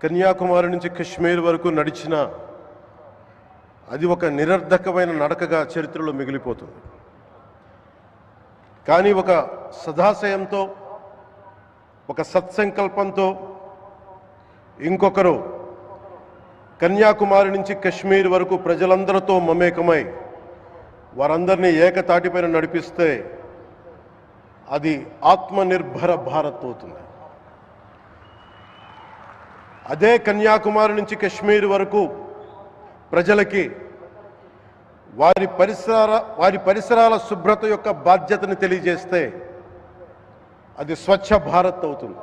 కన్యాకుమారి నుంచి కశ్మీర్ వరకు నడిచిన అది ఒక నిరర్ధకమైన నడకగా చరిత్రలో మిగిలిపోతుంది. కానీ ఒక సదాశయంతో, ఒక సత్సంకల్పంతో ఇంకొకరు కన్యాకుమారి నుంచి కశ్మీర్ వరకు ప్రజలందరితో మమేకమై వారందరినీ ఏకతాటిపైన నడిపిస్తే అది ఆత్మనిర్భర భారత్ అవుతుంది. అదే కన్యాకుమారి నుంచి కశ్మీర్ వరకు ప్రజలకి వారి పరిసరాల శుభ్రత యొక్క బాధ్యతను తెలియజేస్తే అది స్వచ్ఛ భారత్ అవుతుంది.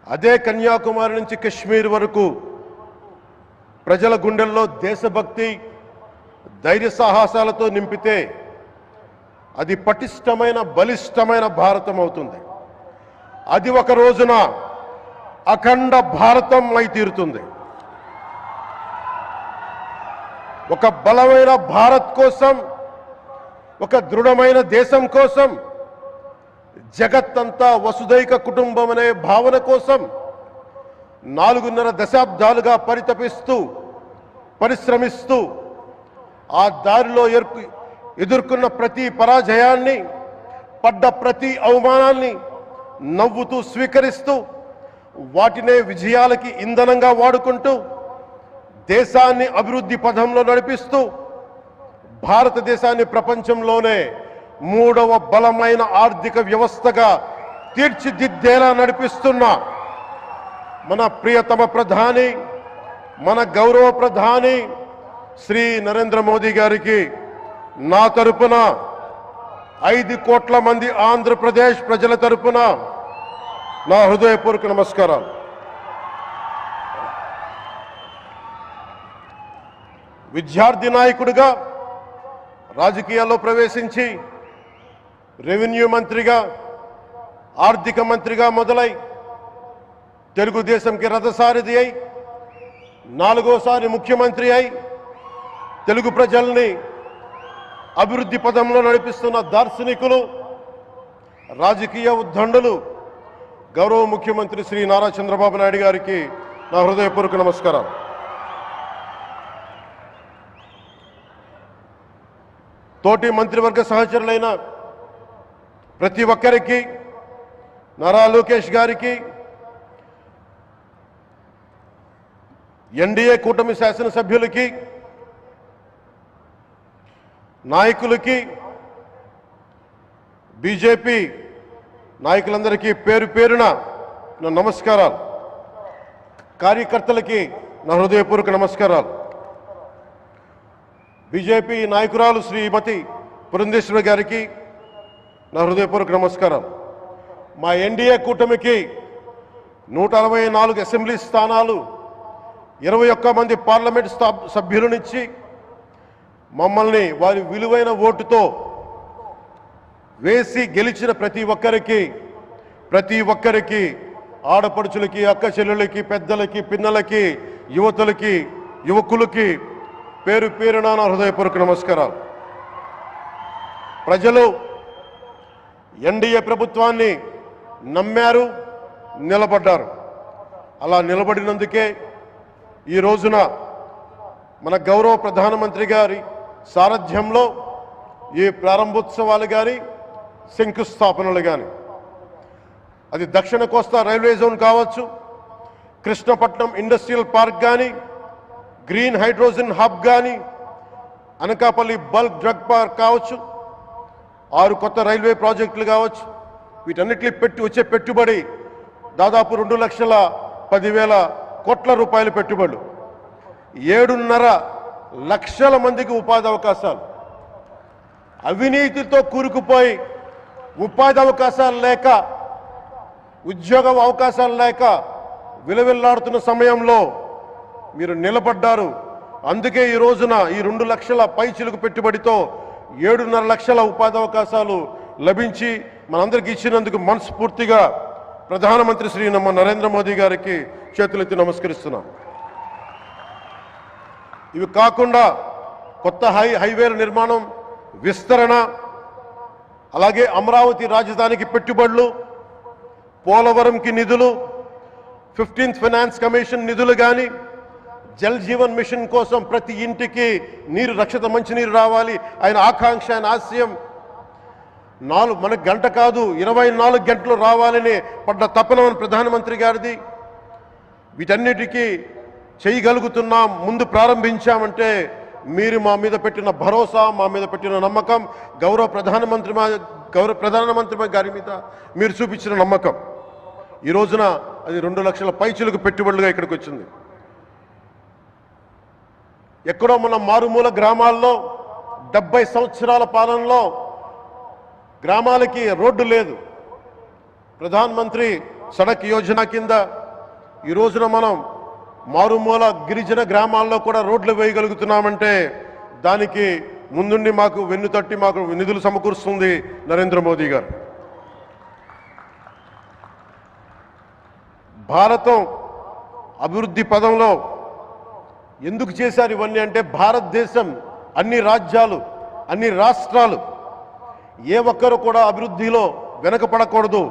అదే కన్యాకుమారి నుంచి కశ్మీర్ వరకు ప్రజల గుండెల్లో దేశభక్తి, ధైర్య సాహసాలతో నింపితే అది పటిష్టమైన, బలిష్టమైన భారతం అవుతుంది. అది ఒక రోజున అఖండ భారతం అయి తీరుతుంది. ఒక బలమైన భారత్ కోసం, ఒక దృఢమైన దేశం కోసం, జగత్తంతా వసుదైక కుటుంబం అనే భావన కోసం 4.5 దశాబ్దాలుగా పరితపిస్తూ, పరిశ్రమిస్తూ ఆ దారిలో ఎదుర్కొన్న ప్రతి పరాజయాన్ని, పడ్డ ప్రతి అవమానాన్ని నవ్వుతూ స్వీకరిస్తూ, వాటినే విజయాలకి ఇంధనంగా వాడుకుంటూ, దేశాన్ని అభివృద్ధి పథంలో నడిపిస్తూ, భారతదేశాన్ని ప్రపంచంలోనే 3వ బలమైన ఆర్థిక వ్యవస్థగా తీర్చిదిద్దేలా నడిపిస్తున్న మన ప్రియతమ ప్రధాని, మన గౌరవ ప్రధాని శ్రీ నరేంద్ర మోదీ గారికి నా తరపున 5 కోట్ల మంది ఆంధ్రప్రదేశ్ ప్రజల తరపున నా హృదయపూర్వక నమస్కారాలు. విద్యార్థి నాయకుడిగా రాజకీయాల్లో ప్రవేశించి రెవెన్యూ మంత్రిగా, ఆర్థిక మంత్రిగా మొదలై తెలుగుదేశంకి రథసారథి అయి 4వసారి ముఖ్యమంత్రి అయి తెలుగు ప్రజల్ని అభివృద్ధి పదంలో నడిపిస్తున్న దార్శనికులు, రాజకీయ ఉద్దండులు గౌరవ ముఖ్యమంత్రి శ్రీ నారా చంద్రబాబు నాయుడు గారికి నా హృదయపూర్వక నమస్కారం. తోటి మంత్రివర్గ సహచరులైన ప్రతి ఒక్కరికి, నారా లోకేష్ గారికి, ఎన్డీఏ కూటమి శాసనసభ్యులకి, నాయకులకి, బీజేపీ నాయకులందరికీ పేరు పేరున నా నమస్కారాలు. కార్యకర్తలకి నా హృదయపూర్వక నమస్కారాలు. బీజేపీ నాయకురాలు శ్రీమతి పురంధేశ్వరి గారికి నా హృదయపూర్వక నమస్కారం. మా ఎన్డీఏ కూటమికి 164 అసెంబ్లీ స్థానాలు, 21 మంది పార్లమెంట్ సభ్యులనిచ్చి మమ్మల్ని వారి విలువైన ఓటుతో వేసి గెలిచిన ప్రతి ఒక్కరికి ఆడపడుచులకి, అక్క చెల్లెలకి, పెద్దలకి, పిన్నలకి, యువతులకి, యువకులకి పేరు పేరున నా హృదయపూర్వక నమస్కారాలు. ప్రజలు ఎన్డీఏ ప్రభుత్వాన్ని నమ్మారు, నిలబడ్డారు. అలా నిలబడినందుకే ఈ రోజున మన గౌరవ ప్రధానమంత్రి గారి సారథ్యంలో ఈ ప్రారంభోత్సవాలు కానీ, శంకుస్థాపనలు కానీ, అది దక్షిణ కోస్తా రైల్వే జోన్ కావచ్చు, కృష్ణపట్నం ఇండస్ట్రియల్ పార్క్ కానీ, గ్రీన్ హైడ్రోజన్ హబ్ కానీ, అనకాపల్లి బల్క్ డ్రగ్ పార్క్ కావచ్చు, 6 కొత్త రైల్వే ప్రాజెక్టులు కావచ్చు, వీటన్నిటిని వచ్చే పెట్టుబడి దాదాపు 2,10,000 కోట్ల రూపాయల పెట్టుబడులు, 7.5 లక్షల మందికి ఉపాధి అవకాశాలు. అవినీతితో కూరుకుపోయి ఉపాధి అవకాశాలు లేక, ఉద్యోగ అవకాశాలు లేక విలవిల్లాడుతున్న సమయంలో మీరు నిలబడ్డారు. అందుకే ఈ రోజున ఈ 2 లక్షల పైచిలుకు పెట్టుబడితో 7.5 లక్షల ఉపాధి అవకాశాలు లభించి మనందరికీ ఇచ్చినందుకు మనస్ఫూర్తిగా ప్రధానమంత్రి శ్రీ నరేంద్ర మోదీ గారికి చేతులెత్తి నమస్కరిస్తున్నాం. ఇవి కాకుండా కొత్త హైవేల నిర్మాణం, విస్తరణ, అలాగే అమరావతి రాజధానికి పెట్టుబడులు, పోలవరంకి నిధులు, 15th ఫైనాన్స్ కమిషన్ నిధులు కానీ, జల్ జీవన్ మిషన్ కోసం ప్రతి ఇంటికి నీరు, రక్షిత మంచినీరు రావాలి ఆయన ఆకాంక్ష, ఆయన ఆశయం. మనకు గంట కాదు 24 గంటలు రావాలని పడ్డ తపన ప్రధానమంత్రి గారిది. వీటన్నిటికీ చేయగలుగుతున్నాం, ముందు ప్రారంభించామంటే మీరు మా మీద పెట్టిన భరోసా, మా మీద పెట్టిన నమ్మకం, గౌరవ ప్రధానమంత్రి గారి మీద మీరు చూపించిన నమ్మకం. ఈ రోజున అది 2 లక్షల పైచులకు పెట్టుబడులుగా ఇక్కడికి వచ్చింది. ఎక్కడో మన మారుమూల గ్రామాల్లో 70 సంవత్సరాల పాలనలో గ్రామాలకి రోడ్డు లేదు. ప్రధానమంత్రి సడక్ యోజన కింద ఈ రోజున మనం మారుమూల గిరిజన గ్రామాల్లో కూడా రోడ్లు వేయగలుగుతున్నామంటే దానికి ముందుండి మాకు వెన్నుతట్టి మాకు నిధులు సమకూరుస్తుంది నరేంద్ర మోదీ గారు. భారతం అభివృద్ధి పదంలో ఎందుకు చేశారు ఇవన్నీ అంటే, భారతదేశం అన్ని రాజ్యాలు, అన్ని రాష్ట్రాలు ఏ ఒక్కరు కూడా అభివృద్ధిలో వెనకపడకూడదు.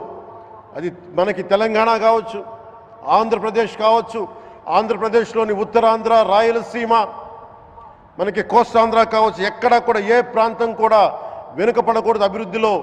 అది మనకి తెలంగాణ కావచ్చు, ఆంధ్రప్రదేశ్ కావచ్చు, ఆంధ్రప్రదేశ్లోని ఉత్తరాంధ్ర, రాయలసీమ, మనకి కోస్తాంధ్ర కావచ్చు, ఎక్కడా కూడా ఏ ప్రాంతం కూడా వెనుకపడకూడదు అభివృద్ధిలో.